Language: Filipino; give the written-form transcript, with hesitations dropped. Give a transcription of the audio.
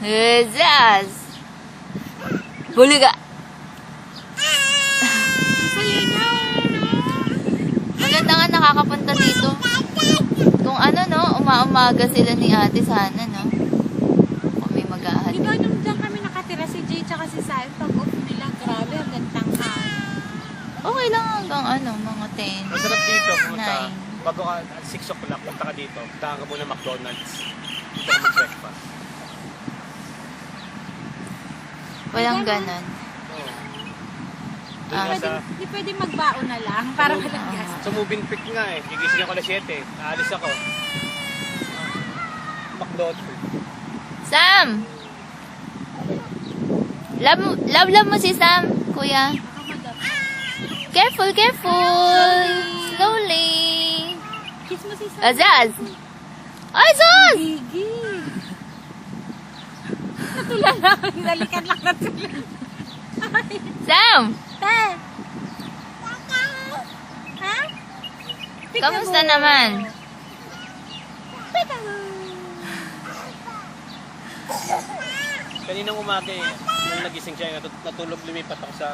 Jesus! Huli ka! Saya niya. Maganda nga nakakapunta dito. Kung ano, no, umaumaga sila ni ate sana, no? Kung may mag-aahal. Diba nung dyan kami nakatira si Jay tsaka si Sai, pag off nila, grabe, hanggang tanghal. Okay lang hanggang ano, mga 10. Masarap dito, punta. 9. Bago ka, at 6 o'clock, punta ka dito. Punta ka muna McDonald's. Dito ka mag-breakfast. Walang ganon. Oo. Ah. Doon ka sa, Di pwede magbaon na lang para walang gas. sa moving pick nga eh. Gigising ako alas 7. Aalis ako. McDonald's. Sam! Love mo si Sam, kuya. Careful, careful! Slowly! Kiss mo si Sai. Azaz! Ay, Zaz! Gigi. Natulan lang. Dalikan lang natulan. Sam! Te! Ha? Kamusta naman? Kaninang umaga eh, nung nagising siya, natulog lumipat ako sa